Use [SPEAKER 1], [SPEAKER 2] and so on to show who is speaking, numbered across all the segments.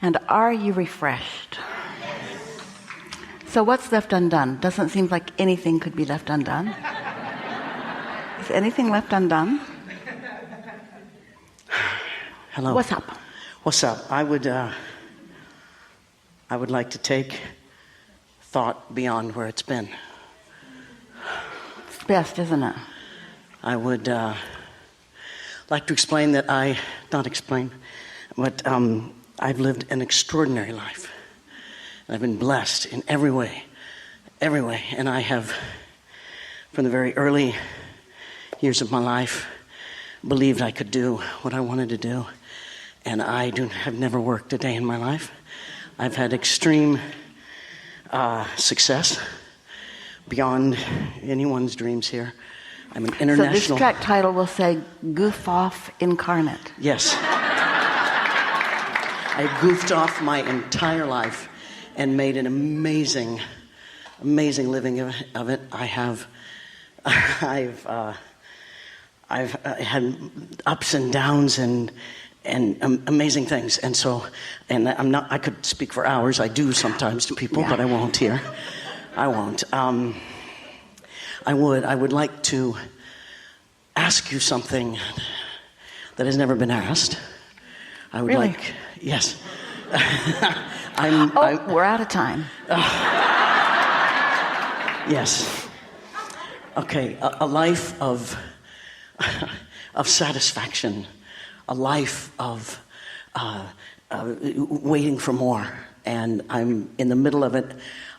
[SPEAKER 1] And are you refreshed? So what's left undone? Doesn't seem like anything could be left undone. Is anything left undone?
[SPEAKER 2] Hello.
[SPEAKER 1] What's up?
[SPEAKER 2] What's up? I would like to take thought beyond where it's been.
[SPEAKER 1] It's best, isn't it?
[SPEAKER 2] I would like to explain that I've lived an extraordinary life. I've been blessed in every way. And I have, from the very early years of my life, believed I could do what I wanted to do. And I have never worked a day in my life. I've had extreme success beyond anyone's dreams here. I'm an international...
[SPEAKER 1] So this track title will say, Goof Off Incarnate.
[SPEAKER 2] Yes. I goofed off my entire life and made an amazing living of it. I've had ups and downs and amazing things. And so, I could speak for hours. I do sometimes to people, but I won't here. I won't. I would like to ask you something that has never been asked. I would
[SPEAKER 1] really?
[SPEAKER 2] like, yes.
[SPEAKER 1] We're out of time.
[SPEAKER 2] Yes. Okay, a life of satisfaction, a life of waiting for more, and I'm in the middle of it.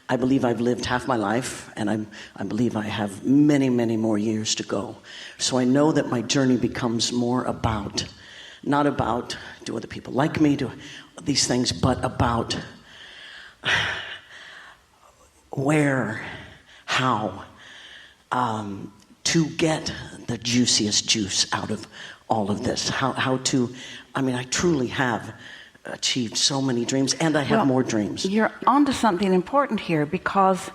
[SPEAKER 2] I believe I've lived half my life, and I believe I have many, many more years to go. So I know that my journey becomes more about, not about do other people like me, do these things, but about where, how, to get the juiciest juice out of all of this. How to, I truly have achieved so many dreams, and I have more dreams.
[SPEAKER 1] You're onto something important here, because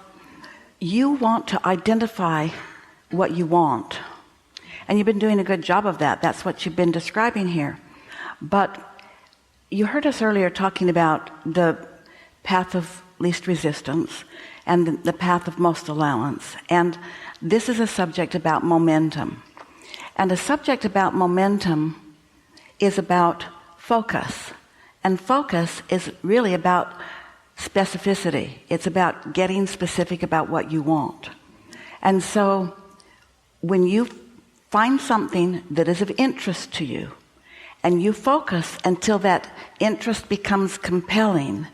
[SPEAKER 1] you want to identify what you want. And you've been doing a good job of that. That's what you've been describing here. But you heard us earlier talking about the path of least resistance and the path of most allowance. And this is a subject about momentum. And a subject about momentum is about focus. And focus is really about specificity. It's about getting specific about what you want. And so when you find something that is of interest to you, and you focus until that interest becomes compelling,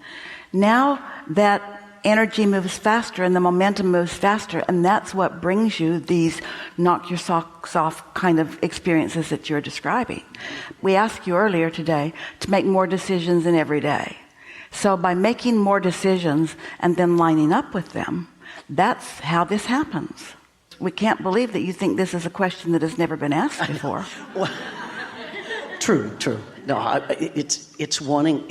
[SPEAKER 1] now that energy moves faster and the momentum moves faster, and that's what brings you these knock your socks off kind of experiences that you're describing. We asked you earlier today to make more decisions in every day. So by making more decisions and then lining up with them, that's how this happens. We can't believe that you think this is a question that has never been asked before.
[SPEAKER 2] Well, true. No, it's wanting.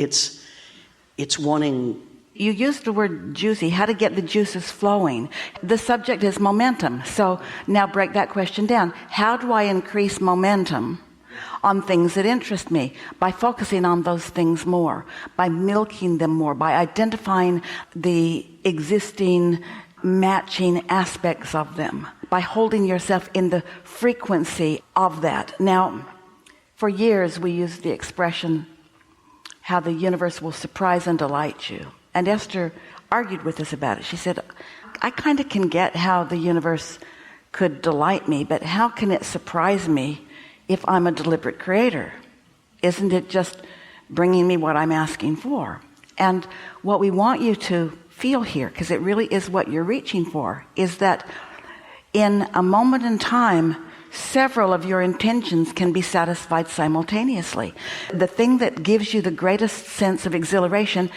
[SPEAKER 1] You used the word juicy, how to get the juices flowing. The subject is momentum. So now break that question down. How do I increase momentum on things that interest me? By focusing on those things more, by milking them more, by identifying the existing matching aspects of them, by holding yourself in the frequency of that. Now, for years we used the expression, how the universe will surprise and delight you. And Esther argued with us about it. She said, I kind of can get how the universe could delight me, but how can it surprise me if I'm a deliberate creator? Isn't it just bringing me what I'm asking for? And what we want you to feel here, because it really is what you're reaching for, is that in a moment in time, several of your intentions can be satisfied simultaneously. The thing that gives you the greatest sense of exhilaration,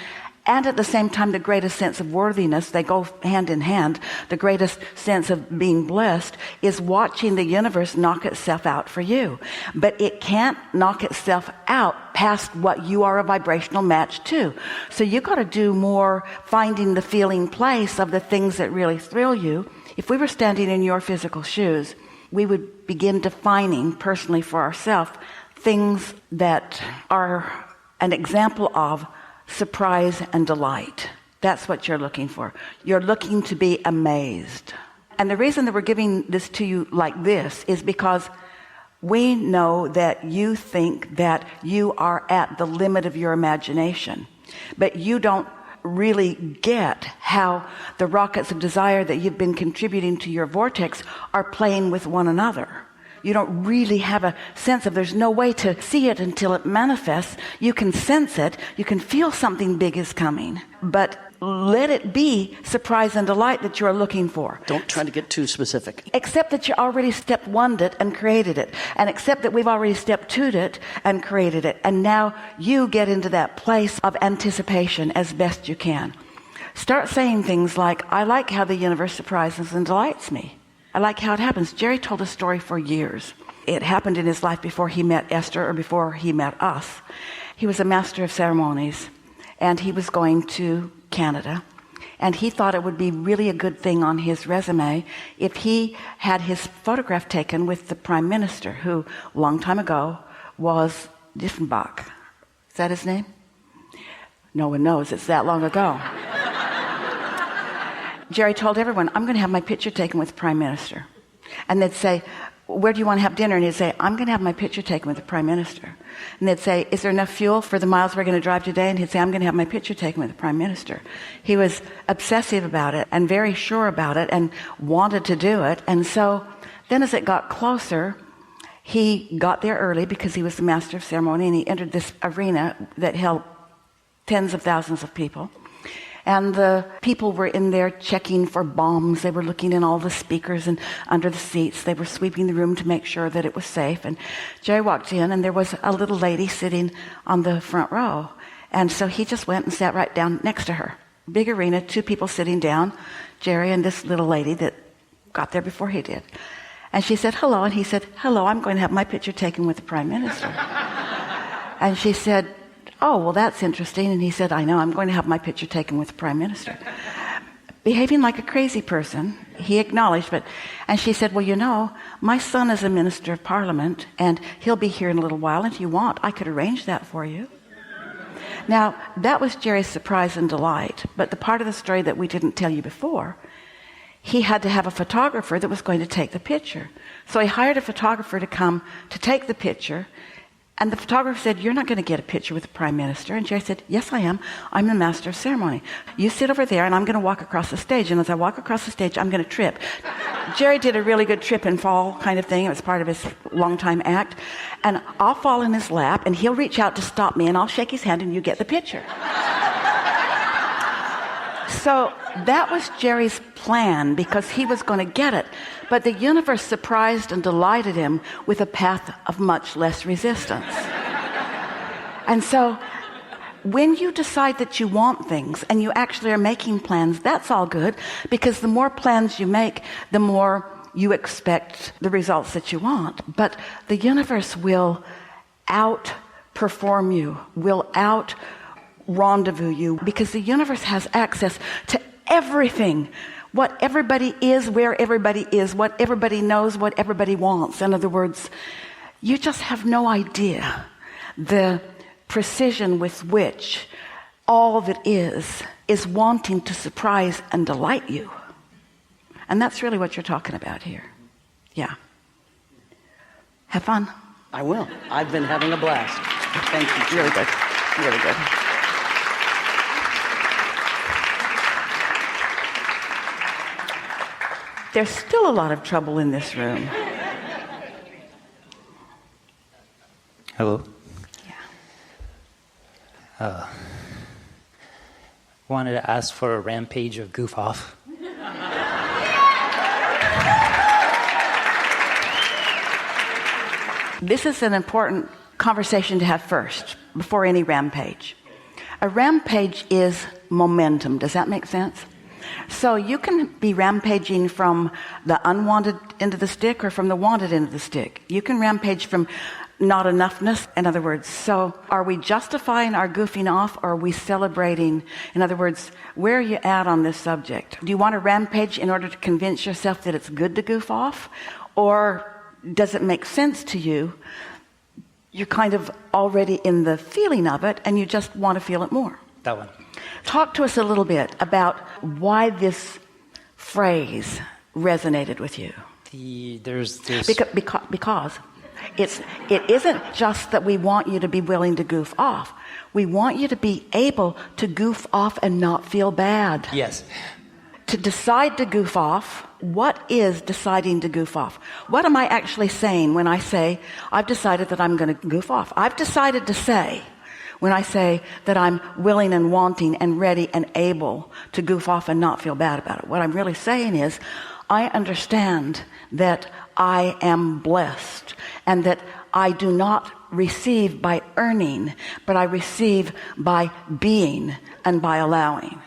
[SPEAKER 1] and at the same time the greatest sense of worthiness, they go hand in hand, the greatest sense of being blessed, is watching the universe knock itself out for you. But it can't knock itself out past what you are a vibrational match to. So you got to do more finding the feeling place of the things that really thrill you. If we were standing in your physical shoes, we would begin defining personally for ourselves things that are an example of surprise, and delight. That's what you're looking for. You're looking to be amazed. And the reason that we're giving this to you like this is because we know that you think that you are at the limit of your imagination, but you don't really get how the rockets of desire that you've been contributing to your vortex are playing with one another. You don't really have a sense of, there's no way to see it until it manifests. You can sense it. You can feel something big is coming, but let it be surprise and delight that you're looking for.
[SPEAKER 2] Don't try to get too specific.
[SPEAKER 1] Accept that you already step one'd it and created it, and accept that we've already step two'd it and created it. And now you get into that place of anticipation as best you can. Start saying things like, I like how the universe surprises and delights me. I like how it happens. Jerry told a story for years. It happened in his life before he met Esther, or before he met us. He was a master of ceremonies, and he was going to Canada, and he thought it would be really a good thing on his resume if he had his photograph taken with the Prime Minister, who a long time ago was Diefenbach. Is that his name? No one knows. It's that long ago. Jerry told everyone, I'm going to have my picture taken with the Prime Minister. And they'd say, where do you want to have dinner? And he'd say, I'm going to have my picture taken with the Prime Minister. And they'd say, is there enough fuel for the miles we're going to drive today? And he'd say, I'm going to have my picture taken with the Prime Minister. He was obsessive about it and very sure about it and wanted to do it. And so then as it got closer, he got there early because he was the master of ceremony, and he entered this arena that held tens of thousands of people. And the people were in there checking for bombs. They were looking in all the speakers and under the seats. They were sweeping the room to make sure that it was safe. And Jerry walked in, and there was a little lady sitting on the front row. And so he just went and sat right down next to her. Big arena, 2 people sitting down, Jerry and this little lady that got there before he did. And she said, hello. And he said, hello, I'm going to have my picture taken with the Prime Minister. And she said, oh, well, that's interesting. And he said, I know, I'm going to have my picture taken with the Prime Minister. Behaving like a crazy person, he acknowledged, and she said, well, you know, my son is a minister of parliament, and he'll be here in a little while. And if you want, I could arrange that for you. Now, that was Jerry's surprise and delight. But the part of the story that we didn't tell you before, he had to have a photographer that was going to take the picture. So he hired a photographer to come to take the picture. And the photographer said, you're not going to get a picture with the Prime Minister. And Jerry said, yes, I am. I'm the master of ceremony. You sit over there, and I'm going to walk across the stage. And as I walk across the stage, I'm going to trip. Jerry did a really good trip and fall kind of thing. It was part of his long-time act. And I'll fall in his lap, and he'll reach out to stop me, and I'll shake his hand, and you get the picture. So that was Jerry's plan, because he was going to get it. But the universe surprised and delighted him with a path of much less resistance. And so when you decide that you want things and you actually are making plans, that's all good, because the more plans you make, the more you expect the results that you want. But the universe will outperform you, will out-rendezvous you, because the universe has access to everything. What everybody is, where everybody is, what everybody knows, what everybody wants. In other words, you just have no idea the precision with which all that is wanting to surprise and delight you. And that's really what you're talking about here. Yeah. Have fun.
[SPEAKER 2] I will. I've been having a blast. Thank you.
[SPEAKER 1] Really good. Really good. There's still a lot of trouble in this room.
[SPEAKER 3] Hello.
[SPEAKER 1] Yeah.
[SPEAKER 3] Wanted to ask for a rampage of goof off.
[SPEAKER 1] This is an important conversation to have first, before any rampage. A rampage is momentum. Does that make sense? So you can be rampaging from the unwanted end of the stick or from the wanted end of the stick. You can rampage from not enoughness, in other words. So are we justifying our goofing off, or are we celebrating? In other words, where are you at on this subject? Do you want to rampage in order to convince yourself that it's good to goof off? Or does it make sense to you? You're kind of already in the feeling of it, and you just want to feel it more.
[SPEAKER 3] That one.
[SPEAKER 1] Talk to us a little bit about why this phrase resonated with you.
[SPEAKER 3] There's
[SPEAKER 1] Because it isn't just that we want you to be willing to goof off. We want you to be able to goof off and not feel bad.
[SPEAKER 3] Yes.
[SPEAKER 1] To decide to goof off, what is deciding to goof off? What am I actually saying when I say, I've decided that I'm going to goof off? I've decided to say, when I say that I'm willing and wanting and ready and able to goof off and not feel bad about it. What I'm really saying is, I understand that I am blessed and that I do not receive by earning, but I receive by being and by allowing.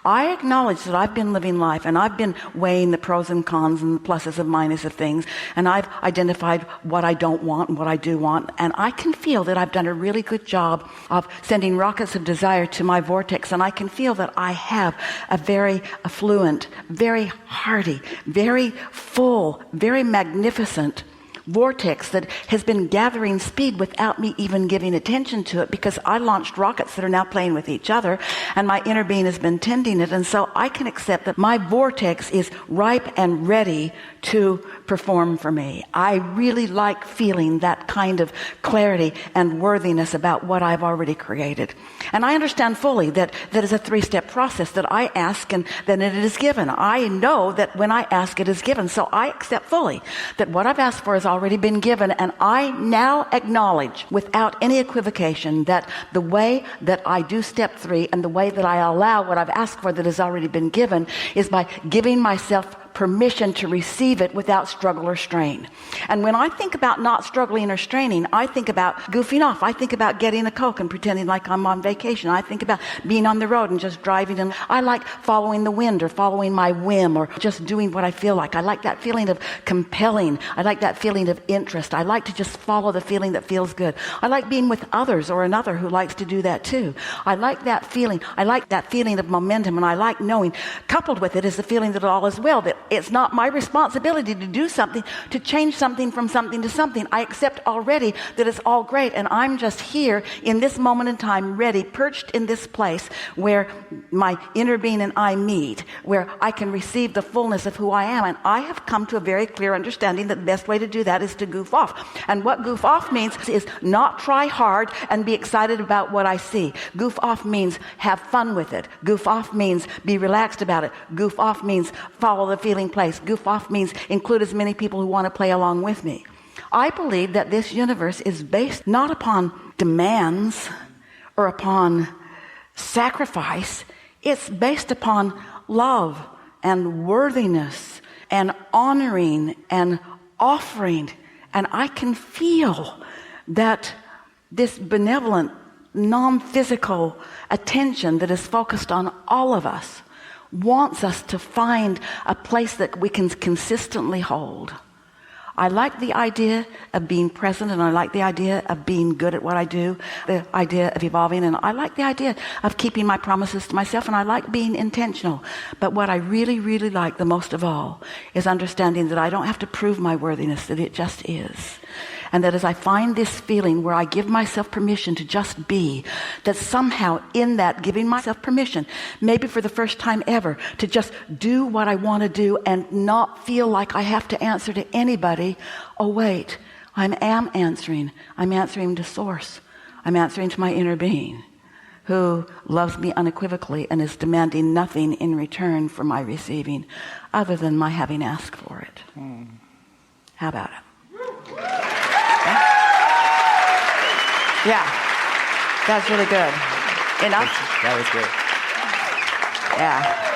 [SPEAKER 1] I acknowledge that I've been living life and I've been weighing the pros and cons and the pluses and minuses of things, and I've identified what I don't want and what I do want, and I can feel that I've done a really good job of sending rockets of desire to my vortex, and I can feel that I have a very affluent, very hearty, very full, very magnificent vortex that has been gathering speed without me even giving attention to it, because I launched rockets that are now playing with each other, and my inner being has been tending it. And so I can accept that my vortex is ripe and ready to perform for me. I really like feeling that kind of clarity and worthiness about what I've already created. And I understand fully that is a 3-step process, that I ask and then it is given. I know that when I ask, it is given. So I accept fully that what I've asked for has already been given, and I now acknowledge without any equivocation that the way that I do step 3 and the way that I allow what I've asked for that has already been given is by giving myself permission to receive it without struggle or strain. And when I think about not struggling or straining, I think about goofing off. I think about getting a Coke and pretending like I'm on vacation. I think about being on the road and just driving. And I like following the wind or following my whim or just doing what I feel like. I like that feeling of compelling. I like that feeling of interest. I like to just follow the feeling that feels good. I like being with others or another who likes to do that too. I like that feeling. I like that feeling of momentum, and I like knowing, coupled with it is the feeling that all is well, that it's not my responsibility to do something, to change something from something to something. I accept already that it's all great, and I'm just here in this moment in time, ready, perched in this place where my inner being and I meet, where I can receive the fullness of who I am. And I have come to a very clear understanding that the best way to do that is to goof off. And what goof off means is not try hard and be excited about what I see. Goof off means have fun with it. Goof off means be relaxed about it. Goof off means follow the feeling place. Goof off means include as many people who want to play along with me. I believe that this universe is based not upon demands or upon sacrifice. It's based upon love and worthiness and honoring and offering. And I can feel that this benevolent, non-physical attention that is focused on all of us wants us to find a place that we can consistently hold. I like the idea of being present, and I like the idea of being good at what I do, the idea of evolving, and I like the idea of keeping my promises to myself, and I like being intentional. But what I really, really like the most of all is understanding that I don't have to prove my worthiness, that it just is. And that as I find this feeling where I give myself permission to just be, that somehow in that giving myself permission, maybe for the first time ever, to just do what I want to do and not feel like I have to answer to anybody. Oh wait, I am answering. I'm answering to Source. I'm answering to my inner being, who loves me unequivocally and is demanding nothing in return for my receiving other than my having asked for it. How about it? Yeah, that's really good. Enough?
[SPEAKER 3] That was great.
[SPEAKER 1] Yeah.